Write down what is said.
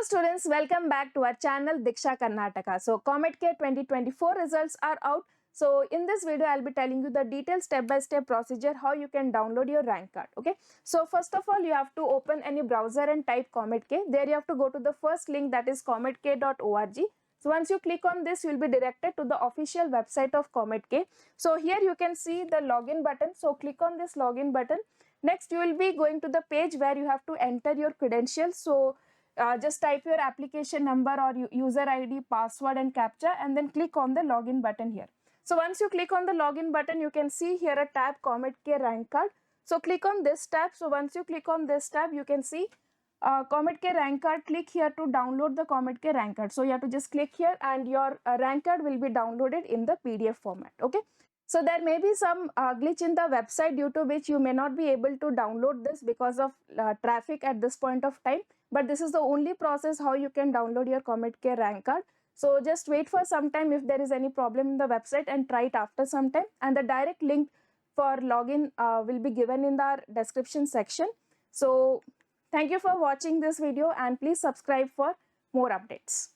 Hello students, welcome back to our channel Diksha Karnataka. So COMEDK 2024 results are out. So in this video, I'll be telling you the detailed step-by-step procedure how you can download your rank card. Okay. So first of all, you have to open any browser and type COMEDK. There you have to go to the first link, that is comedk.org. So once you click on this, you will be directed to the official website of COMEDK. So here you can see the login button. So click on this login button. Next, you will be going to the page where you have to enter your credentials. So just type your application number or user ID, password and captcha, and then click on the login button here. So once you click on the login button, you can see here a tab COMEDK rank card. So click on this tab. So once you click on this tab, you can see COMEDK rank card. Click here to download the COMEDK rank card. So you have to just click here and your rank card will be downloaded in the PDF format. Okay. So there may be some glitch in the website due to which you may not be able to download this because of traffic at this point of time. But this is the only process how you can download your COMEDK rank card. So just wait for some time if there is any problem in the website and try it after some time. And the direct link for login will be given in the description section. So thank you for watching this video and please subscribe for more updates.